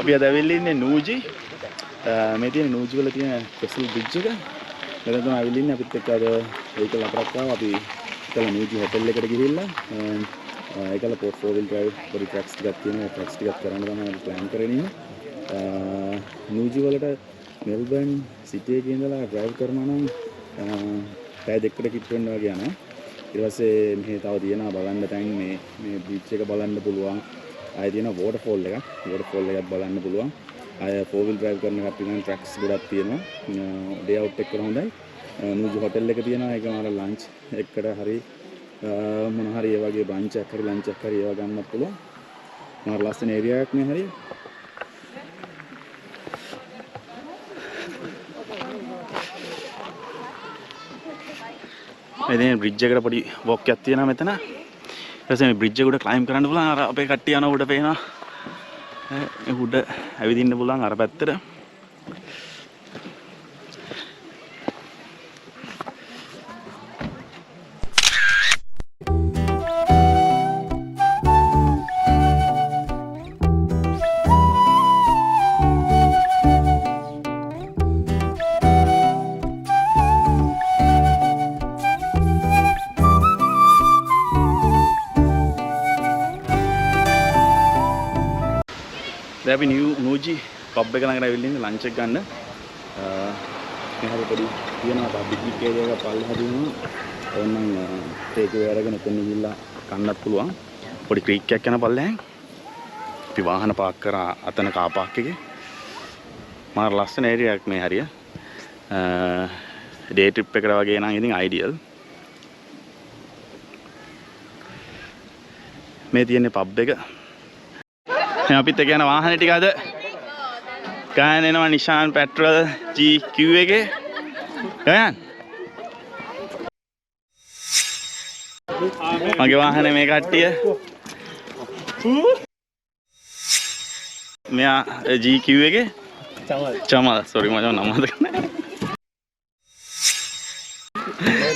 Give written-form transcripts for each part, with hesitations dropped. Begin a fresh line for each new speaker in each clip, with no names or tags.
අපි අද ඇවිල්ලා ඉන්නේ නූජි. මේ තියෙන නූජි වල තියෙන කෙසල් බ්‍රිජ් එක. මෙතන තමයි ඇවිල්ලා ඉන්නේ අපිත් එක්ක අද වෙහිකල් අපරක් ආවා. අපි ඉතල නූජි හොටෙල් එකට ගිහිල්ලා ඒකල පොත් 4 wheel drive පොඩි ට්‍රැක්ස් ටිකක් තියෙනවා. ට්‍රැක්ස් ටිකක් කරන්න තමයි අපි ප්ලෑන් කරගෙන ඉන්නේ. නූජි වලට මෙල්බර්න් සිටි එකේ ඉඳලා ඩ්‍රයිව් කරනවා නම් පැය දෙකකට කිට් වෙන්න වගේ යනවා. ඊට පස්සේ මෙහි තව තියෙනවා බලන්න තැන් මේ බීච් එක බලන්න පුළුවන්. ආයෙ තියෙනවා වෝටර්ෆෝල් එකක්. වෝටර්ෆෝල් එකක් බලන්න පුළුවන්. ආයෙ 4 wheel drive කරන කට්ටිය නම් ට්‍රැක්ස් ගොඩක් තියෙනවා. ඩේ අවුට් එක කරන හොඳයි. නූජි හොටෙල් එක තියෙනවා. ඒක මාර ලන්ච් එකකට හරි මොන හරි ඒ වගේ බ්‍රන්ච් එකක් හරි ලන්ච් එකක් හරි ඒව ගන්නත් පුළුවන්. මාර ලස්සන ඒරියා එකක් නේ හරිය. මේ බ්‍රිජ් එකට පොඩි වොක් එකක් තියෙනවා මෙතන. ඊට පස්සේ මේ බ්‍රිජ් එක උඩ ක්ලයිම්බ් කරන්න පුළුවන්. අර අපේ කට්ටිය යන උඩ පේනවා. මේ උඩ ඇවිදින්න පුළුවන් අර පැත්තට. දැන් අපි නූජි පබ් එක ළඟට ඇවිල්ලා ඉන්නේ ලන්ච් එක ගන්න. මේ හැරි පොඩි තියෙනවා පික්නික් ඒරියා එක පල්ලෙහා තියෙනවා. ඕනනම් ටේක් අවේ අරගෙන එතන ගිහිල්ලා කන්නත් පුළුවන්. පොඩි ක්‍රීක් එකක් යන පල්ලෙහෙන්. අපි වාහන පාක් කරා අතන කාර් පාක් එකේ. මාර ලස්සන ඒරියා එකක් මේ හරිය. ඩේ ට්‍රිප් එකට වගේ නම් ඉතින් අයිඩියල්. මේ තියෙන්නේ පබ් එක. අපිත් එක්ක යන වාහනේ ටික අද ගායන එනවා නිෂාන් පෙට්‍රල් GQ එකේ. ගායන් මගේ වාහනේ මේ කට්ටිය මෙයා GQ එකේ චමල් සෝරි මම නම මතක නැහැ.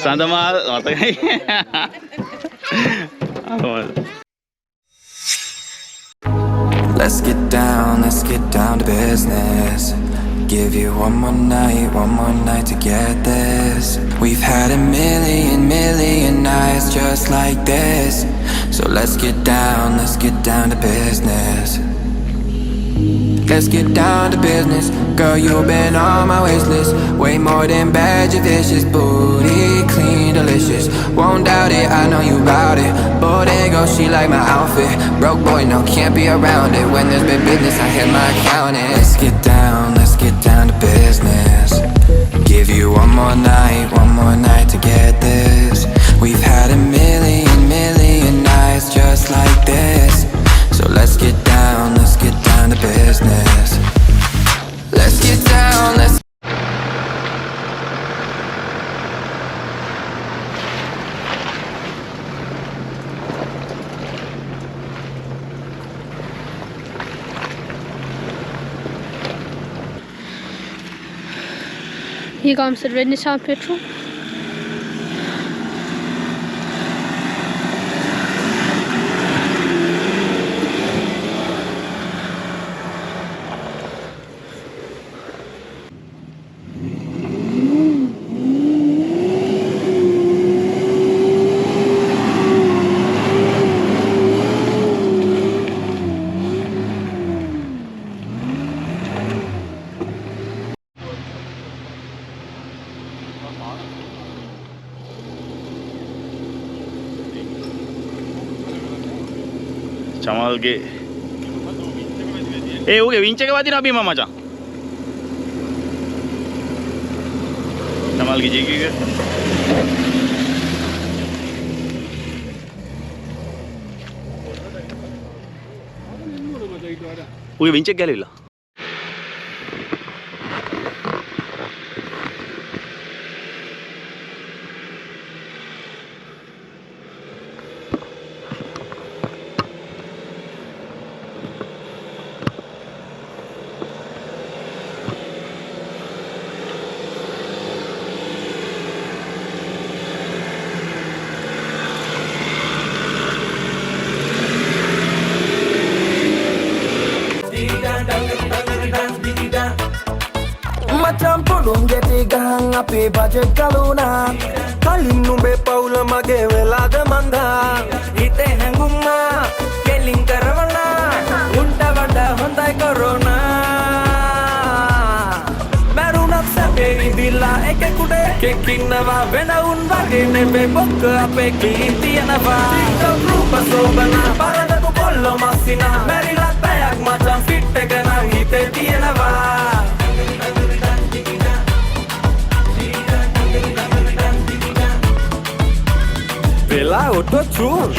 සඳමාල් මතකයි.
Let's get down to business. Give you one more night to get this. We've had a million nights just like this. So let's get down to business. Let's get down to business. Girl, you've been on my wish list. Way more than bad, you're vicious. Booty clean, delicious. Won't doubt it, I know you bout it. Bodega, she like my outfit. Broke boy, no, can't be around it. When there's been business, I hit my accountant. Let's get down to business. Give you one more night to get this. We've had a million nights just like this. So let's get down to business. Let's get down, let's
Here comes the red Nissan petrol.
චමල්ගේ ඌගේ වින්ච් එක වදිනවා අපි මචං. චමල්ගේ GQ එක. ඌගේ වින්ච් එක ගැලවිලා.
down,
පුළුන් ගැටි ගහන් අපේ budget කලුණා කලින් නුඹේ පවුල මගේ වෙලාද මන්දා හිතේ හැඟුම්මා කෙලින් කරවනා උන්ට වඩා හොඳයි කොරෝනා මැරුණත් සැපේ ඉදිලා එකෙකුට එකෙක් ඉන්නවා වෙන උන් වගේ නෙමෙයි බොක්ක අපේ කීන් තියනවා TikTok රූප සෝබනා පරදපු කොල්ලෝ මස්සිනා මැරිලත් පැයක් මචන් ෆිට් එක නම් හිතේ තියනවා Vela auto-tune,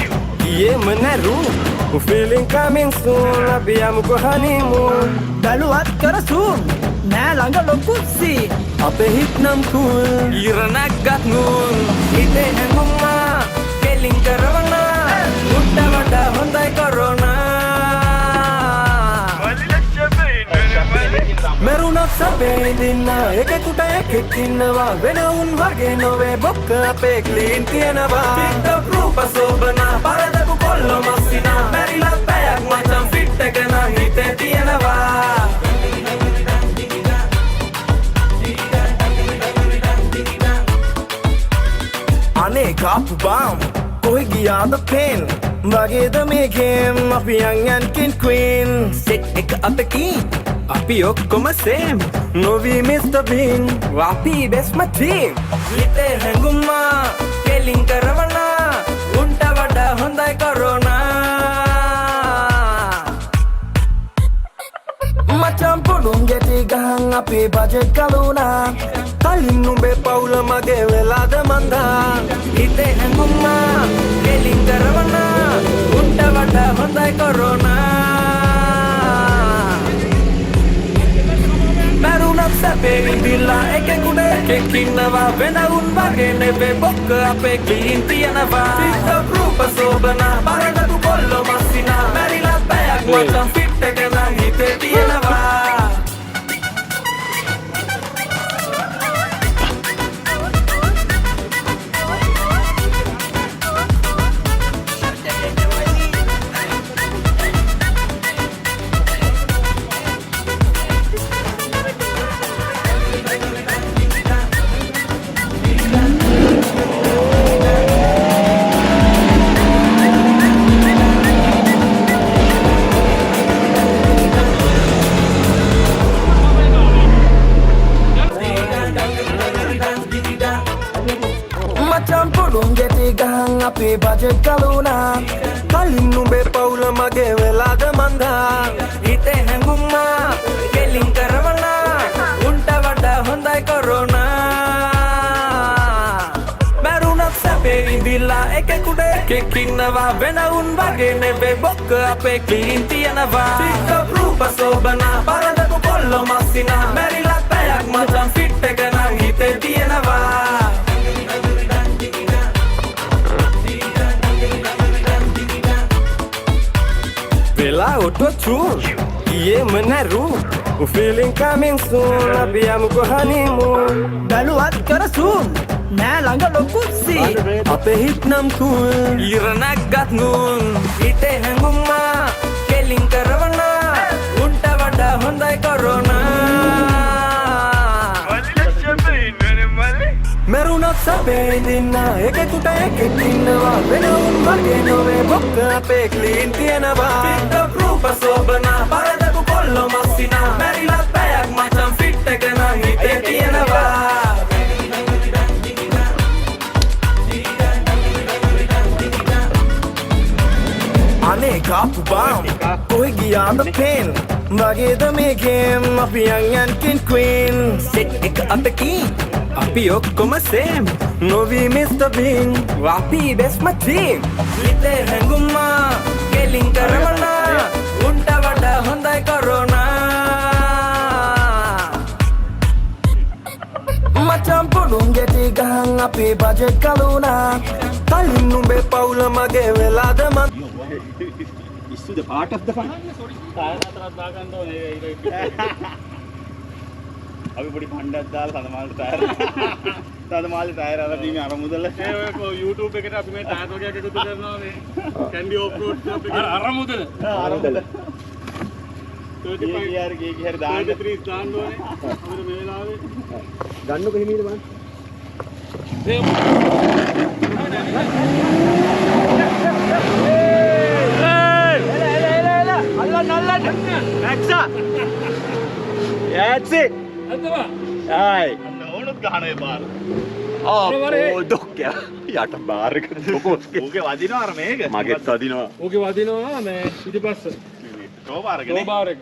yeah menaru feeling coming soon, abiyamuko honeymoon Daluat kara soon, na langa lokusi Ape hit nam cool, iranak gat noon Ite hangumma, keling karavana Utta vada hondai corona Merunat sabe dinna, ekekuta ekek innawa Vena un vage nove bokka ape clean tiyanava TikTok roopa sobana, paradaku kollo massina Merila payak macam fit ekana hite tiyanava Ane kapu bam, koi giyada pen Vageda me game, api young and king queen Sit ek apeki අපි ඔක්කොම same නොවී Mr. Bean අපි best my team හිතේ හැඟුම්මා කෙලින් කරවනා උන්ට වඩා හොඳයි corona මචං පුළුන් ගැටි ගහන් අපේ බජට් කලුණා කලින් නුඹේ පවුල මගේ වෙලාද මන්දා හිතේ හැඟුම්මා කෙලින් කරවනා උන්ට වඩා හොඳයි corona Märunat säpe idilla ekekude ekek innawa Vena un vage neve bokka ape clean tiyanava TikTok roopa sobana paradatu kollo massina Merilat payak macam fit ekana hite tiyanava අපේ බජට් කලුණා කලින් නුඹේ පවුල මගේ වෙලාද මන්දා හිතේ හැඟුම්මා කෙලින් කරවනා උන්ට වඩා හොඳයි කොරෝනා මැරුණත් සැපේ ඉදිලා එකෙකුට එකෙක් ඉන්නවා වෙන උන් වගේ නෙවෙයි බොක්ක අපේ ක්ලීන් තියනවා TikTok රූප සෝබනා පරදපු කොල්ලෝ මස්සිනා මැරිලත් පැයක් මචන් ෆිට් එක නම් හිතේ තියනවා Vela auto-tune, yeah menaru feeling coming soon, abiyamuko honeymoon Daluat kara soon, na langa lokusi Ape hit nam cool, iranak gat noon Ite hangumma, keling karavana Unta vada hondai corona Merunat sape dinna, ekekuta ekek innawa Vena un vage nove bokka ape clean tiyanava TikTok roopa sobana, paradaku kollo massina Merilat payak macam fit ekana hite tiyanava Ane kapu bam, koi giyada pen Vageda me game, api young and king queen Sit ek apeki අපි ඔක්කොම same නොවී Mr. Bean අපි best my team හිතේ හැඟුම්මා කෙලින් කරවනා උන්ට වඩා හොඳයි corona මචං පුළුන් ගැටි ගහන් අපේ බජට් කලුණා කලින් නුඹේ පවුල මගේ වෙලාද මන්
Is the part of the fun? අපි පොඩි පණ්ඩක් දාලා තදමාලේ ටයර් අරලා තියෙන අර මුදල
YouTube එකට අපි මේ ටයර් වගේක් එකතු කරනවා මේ කැන්ඩි ඔෆ් රෝඩ් ක්ලබ් එකේ අර මුදල
ගීගි හරි දාන්න
33 දාන්න ඕනේ. අපිට මේ වෙලාවේ
ගන්නකො හිමීද බලන්න. That's it. Hai. ඕනොත් ගහනේ බාර. ඩොක්කයා. යට බාර එක ඩොකෝස්ගේ. ඌගේ වදිනවා අර මේක. මගෙත් වදිනවා.
ඕකේ වදිනවා මේ පිටිපස්ස.
ටෝ බාර එකනේ.
ටෝ බාර එක.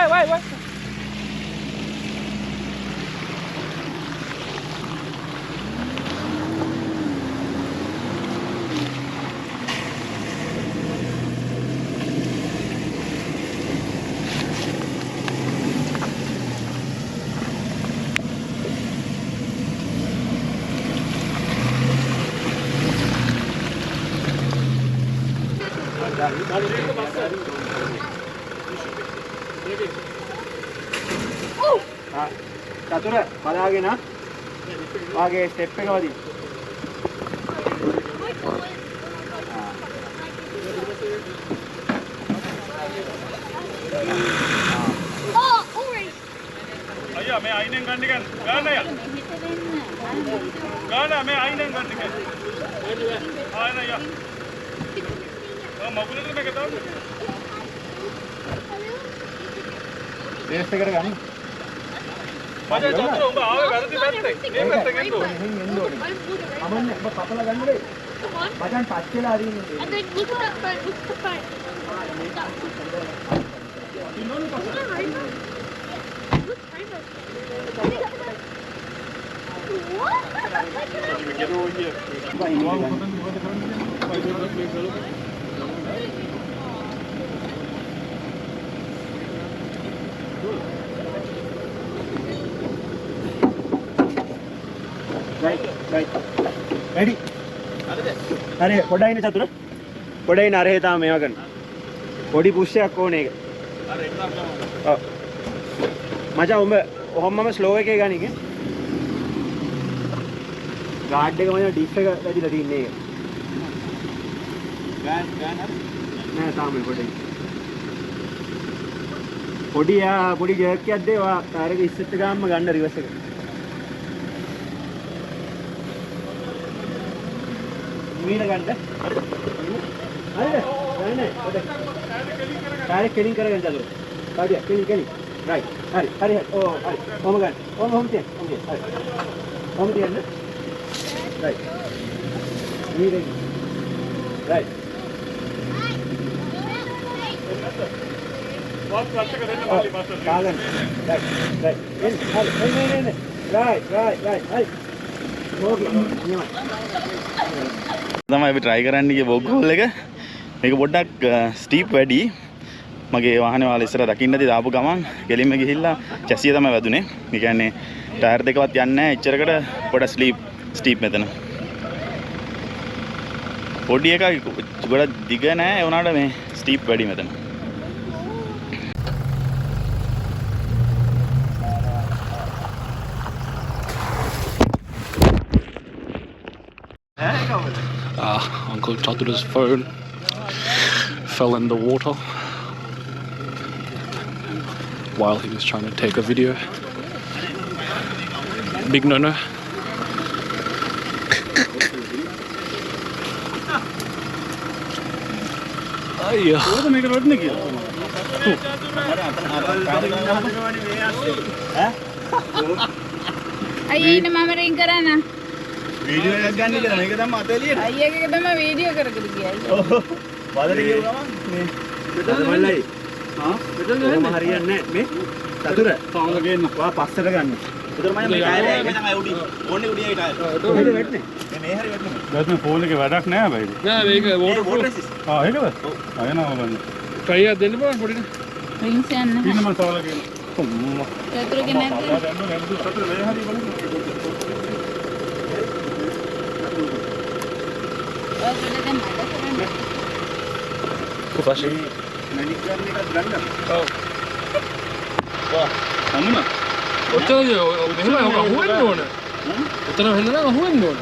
Wait.
චතුර බලාගෙන වාගේ ස්ටෙප් එක වදින්න.
අයියා මේ අයිනෙන් ගන්න එක ගන්න අයියා. ගන්න මේ අයිනෙන් ගන්න එක. ආයෙත් අයියා. මගුලට මේක දාන්න.
රේස් එකට ගන්න.
මචං චතුර උඹ ආවේ වැරදි පැත්තෙන්. මේ පැත්තෙන් එන්න ඕනේ.
එන්න ඕනේ. අමන්නේ ඔබ කපලා ගන්න වෙයි. මචං ටච් වෙලා අරින්න.
And then look at that front, look at the front.
Get over here.
Right. Ready?
හරි පොඩ්ඩයි ඉන්න චතුර. පොඩ්ඩයි ඉන්න අරහේ තාම මේවා කරන්න. පොඩි පුෂ් එකක් ඕනේ ඒක.
අර එක්සම් ගමු.
ඔව්. මචං උඹ ඔහොමම ස්ලෝ එකේ ගනින් ඈ. ගාඩ් එක මම ඩිප් එක වැදිලා තින්නේ ඒක.
ගෑන් හරි.
නෑ තාම පොඩ්ඩයි. පොඩි ජර්ක් එකක් දේවා ටයර් එක ඉස්සෙත් ගාම්ම ගන්න රිවර්ස් එක. මීන ගන්න. හරිද? නෑ පොඩ්ඩක්. ටයර් කෙලින් කරගෙන චතුර. හරිය කෙලින්. රයිට්. හරි. ඕ හරි. කොහොම ගන්න. කොහොම තියන්න. හරි. කොහොම තියන්න. රයිට්. මීන. රයිට්.
වත් එක දෙන්න මාලි මාස්ටර්.
කාලන්. රයිට්. එන්න. හරි. රයිට්. හරි. ඕකේ. නියමයි.
තමයි අපි try කරන්න ගිය බොග් හෝල් එක. මේක පොඩ්ඩක් ස්ටීප් වැඩි. මගේ වාහනේ වල ඉස්සර දකින්නදී දාපු ගමන් ගෙලින්ම ගිහිල්ලා චැසිය තමයි වැදුනේ. ඒ කියන්නේ ටයර් දෙකවත් යන්නේ නැහැ. එච්චරකට පොඩ ස්ටීප් මෙතන. පොඩි එකයි ගොඩක් දිග නැහැ. ඒ වුණාට මේ ස්ටීප් වැඩි මෙතන.
Uncle Chatura's phone fell in the water while he was trying to take a video. Big no-no. Ayya.
අයියට මම රින් කරන්න.
වීඩියෝ එකක් ගන්න කියලා මේක තමයි අත එළියට.
අයියගේ තමයි වීඩියෝ කරගෙන ගියයි.
ඔව්. වලට ගිය ගමන් මේ
මල්ලයි. කොහොම හරියන්නේ නැහැ මේ. චතුර.
තාම ගේන්න.
වා පස්සට ගන්න.
උදේ මම මේ ටයර් එක තමයි උඩින්. ඕනේ උඩින් ඒ ටයර්.
කොහෙද වැටෙන්නේ?
මේ හැරි වැටෙනවා.
දැන් මේ ෆෝන් එකේ වැඩක් නැහැ බයිද?
Nෑ මේක
water
waterproof.
resist.
ඒකද? අයනවා බලන්න.
try එකක් දෙන්න බලන්න පොඩිනේ.
රින්ස් යන්න.
ඉන්න මම සවාල ගේන්න.
චතුරගේ නැද්ද?
දැන් සතර මේ හැරි බලන්න.
ඔය දෙන්න මඩ කරන්න.
Profession.
මැනික් කරන එකක් ගන්න.
ඔව්.
වා.
අමුණ.
ඔතන මෙහෙම අහුවෙන්න ඕන. ඔතන වෙන්න නම් අහුවෙන්න ඕන.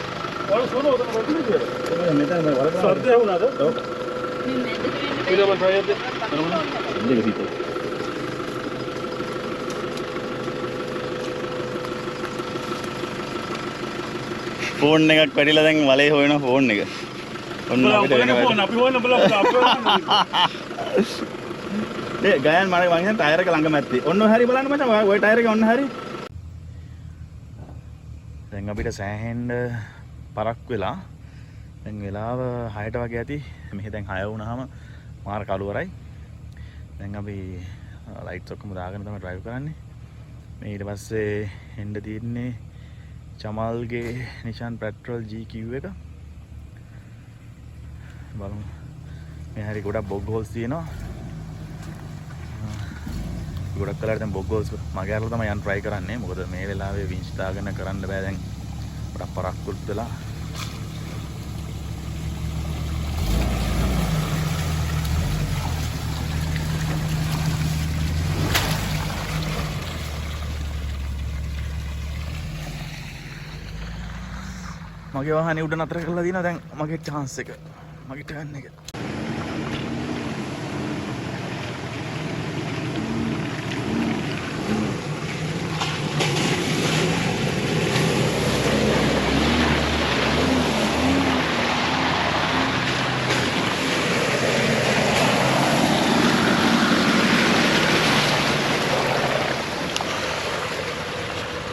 ඔය සෝන උදේ බලන්න කියලා.
මෙතන මේ වලට
සද්ද ඇහුණාද?
ඔව්.
මේ මැද කරන්න.
ඊළඟ try එකක් දෙන්න.
දෙක සිට. ෆෝන් එකක් වැඩිලා දැන් වලේ හොයන ෆෝන් එක. ඔන්න අපිට වෙන වැඩ.
අපි හොයන බලන්න අපි
ඒ ගයන් මම හිතන්නේ ටයර් එක ළඟ මැත්තේ. ඔන්න හරි බලන්න මචං ඔය ටයර් එක ඔන්න හරි. දැන් අපිට සෑහෙන්න පරක් වෙලා දැන් වෙලාව 6ට වගේ ඇති. මෙහි දැන් 6 වුණාම මාර කළුවරයි. දැන් අපි ලයිට්ස් ඔක්කොම දාගෙන තමයි ඩ්‍රයිව් කරන්නේ. මේ ඊට පස්සේ එන්න තියෙන්නේ චමල්ගේ නිෂාන් පෙට්‍රල් GQ එක. බලමු. මේ හරි ගොඩක් බොග් හෝල්ස් තියෙනවා. ගොඩක් කලකට දැන් බොග් හෝල්ස් මගේ අරලා තමයි යන්න try කරන්නේ. මොකද මේ වෙලාවේ වින්ච් දාගෙන කරන්න බෑ දැන්. ගොඩක් පරක්කුත් වෙලා. මගේ වාහනේ උඩ නතර කරලා දිනවා දැන් මගේ chance එක. මගේ turn එක.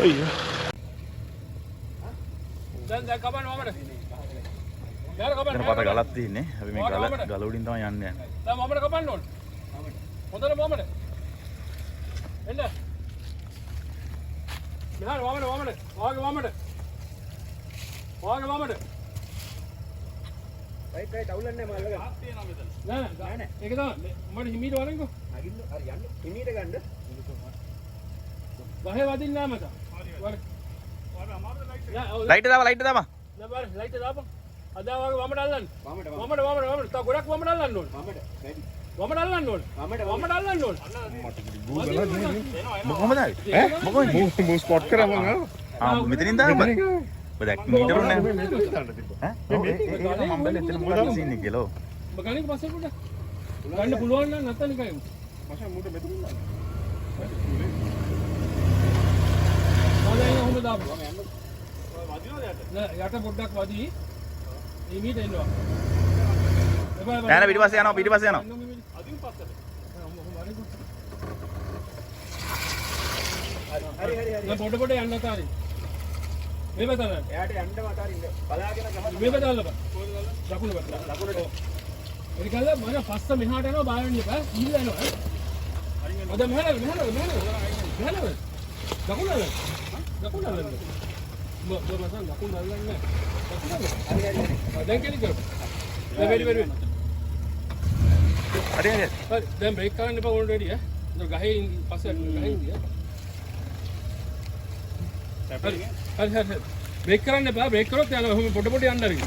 අයියා.
දැන් කපන්න වමඩ. යාර කපන්න.
එතන පත ගලක් තියෙන්නේ. අපි මේ ගල උඩින් තමයි යන්නේ.
දැන් වමඩ කපන්න ඕන. හොඳට වමඩ. එන්න. මෙහාට වමඩ. වාගේ වමඩ.
රයිට් අවුලන්නේ මල්ල ගන්න.
ආත් තියෙනවා මෙතන. නෑ. ඒක තමයි. උඹට හිමීට වරෙන්කෝ.
නගින්න හරි යන්න. හිමීට ගන්න.
ගහේ වදින්න නෑ මචං. වර.
ලයිට් දාපන් ලයිට් දාපන්.
නෑ ලයිට් දාපන්.
අදා වගේ වමට අල්ලන්න. වමට. තව ගොඩක් වමට අල්ලන්න ඕන. වමට අල්ලන්න ඕන. වමට අල්ලන්න ඕන.
මොකමද ඈ මොකද මූ ස්පොට් කරා මම මෙතනින් දාන්න බෑ මීටර උන්නේ ඈ මම බැලුවා එතන මොකක්ද සීන් එක කියලා
ඔබ ගණන් පස්සේ පොඩ්ඩක් ගන්න පුළුවන් නම් නැත්නම් නිකන් මචං මූට මෙතන දාන්න ඔහොම දාපන් වදිනවද යට පොඩ්ඩක් වදි මේ මීට එන්නවා
ඈ පිටිපස්සේ යනවා
අදින් පස්සට හරි පොඩ යන්න තාරින් මේ බතන එයාට යන්නම අතාරින්න බලාගෙන ගමන් මේ බතන ලබ ලකුණු ලකුණට එරිකල්ල මම පස්ස මෙහාට යනවා බය වෙන්න එපා ඊළ යනවා අද මෙහාට ලකුණු අල්ලන්න මසන් ලකුණු අල්ලන්න දැන් කෙනෙක් කරමු වැඩි හරි දැන් බ්‍රේක් කරන්න එපා ඕල්රෙඩි ගහේ පස්සේ ගහේ ඉඳිය හරි බ්‍රේක් කරන්න එපා බ්‍රේක් කරොත් යනවා ඔහොම පොඩ යන්න හරි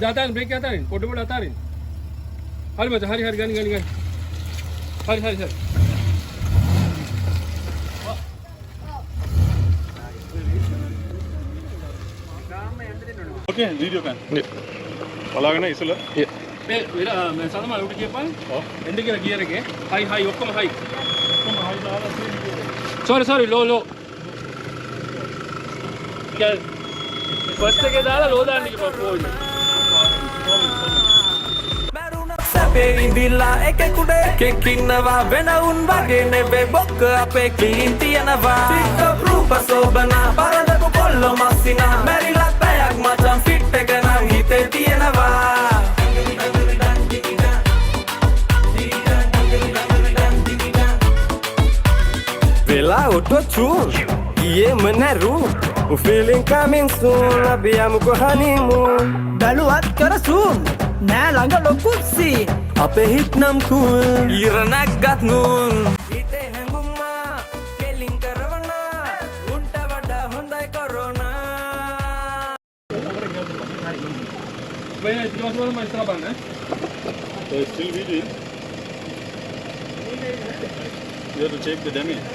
දාතන් බ්‍රේක් අතාරින් පොඩ අතාරින් හරි මචං හරි ගනි හරි
ඕකේ වීඩියෝ ගන්න බලාගෙන ඉස්සලා
මේ සනමල් උඩ කියපන් එන්න කියලා ගියර් එකේ හයි ඔක්කොම හයි sorry low Guys, first එකේ දාලා ලෝ දාන්න කිව්වා ෆෝන්
සැපේ ඉඳිලා එකෙකුට එකෙක් ඉන්නවා වෙන උන් වගේ නෙවෙයි බොක්ක අපේ කීන් තියනවා ටික්ටොක් රූප සෝබනා පරදපු කොල්ලෝ මස්සිනා මැරිලා පැයක් මචං ෆිට් එක නම් හිතේ තියෙනවා වෙලා ඔටෝ චූන් ඊයේ මනරු feeling coming soon අබියමුකෝ honeymoon බලුවත් කර soon නෑ ළඟ ලොකු සීන් අපේ හිට නම් cool ඉරණක් ගත් නූන් හිතේ හැඟුම්මා කෙලින් කරවනා උන්ට වඩා හොඳයි කොරෝනා
මේ ඉතිවස් වල මම ඉස්සර බලන්න
still video you have to check the damage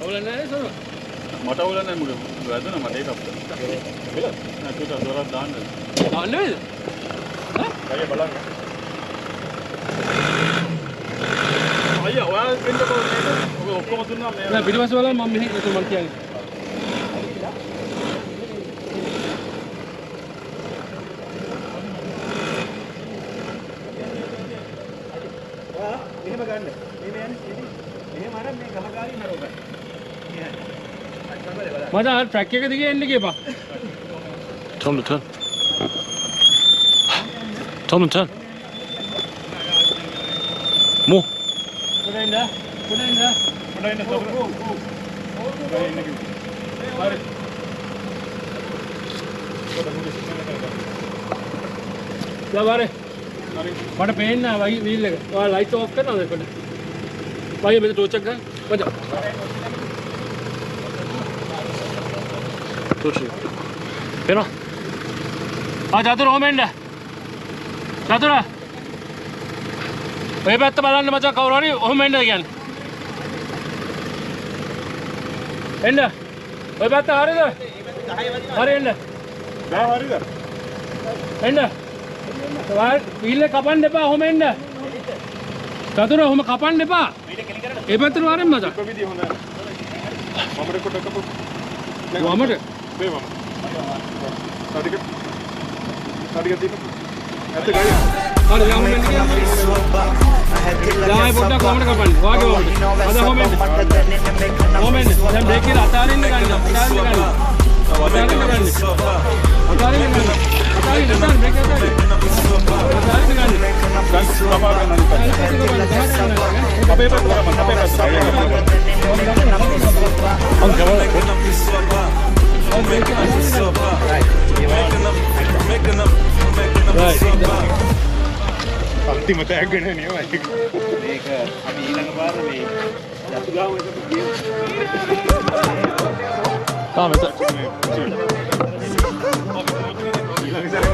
ඔවල නෑ සර්
මට ඕල නැහැ මුගේ වැදුනා මට ඒක අපිට කියලා නැතුට දොරක් දාන්න
නේද
අයියා බලන්න අයියා ඔයා වෙන්න කොහොමද ඔය ඔක්කොම දුන්නා මේ
නෑ පිටිපස්ස වල මම මෙහි මම කියන්නේ
එහෙම ගන්න මේ යන්නේ එහෙම අර මේ ගහකාරී නරෝගන්න
මචං ට්‍රැක් එක දිගේ එන්න කියපන්
Tom to turn Mo
පොඩින්ද ලාවාරේ මට පේන්නේ නැහැ වීල් එක. ඔයා ලයිට් ඕෆ් කරනවද එතකොට? වගේ මෙතන ටෝච් එක ගන්න. මචං. ටෝච් එක. පේනවා? චතුර ඔහොම එන්න. චතුර. ඔය පැත්ත බලන්න මචං කවුරු හරි ඔහොම එන්න කියන්නේ. එන්න. ඔය පැත්ත හරියද? හරි එන්න.
බෑ හරියද?
එන්න. වීල් එක කපන්න එපා ඔහොම එන්න. චතුර ඔහොම කපන්න එපා. ඒ පැත්තට වරෙන් මචං.
කොවිදි හොඳයි. වමර කොට කපු.
වමර.
මේ වම. ටික දීප. ඇත්ත ගාය.
හරි යමු මෙන්න කියන්නේ. යායි පොඩ්ඩක් වමර කපන්න. වාගේ වමර. අද ඔහොම එන්න. ඔහොම එන්න. දැන් බ්‍රේක් එක අතාරින්න ගන්න. අතාරින්න ගන්න. අතාරින්න ගන්න. අතාරින්න ගන්න. අතාරින්න ගන්න. බ්‍රේක් එක අතාරින්න. අතාරින්න ගන්න.
අපේ පැත්ත වරම අපේ පැත්ත. අන් ගමන. අන්තිම තෑග් ගන්න නේ මේක අපි ඊළඟ පාර මේ යතු ගාම එකතු ගියේ තාම මෙතන ඊළඟ සැරේ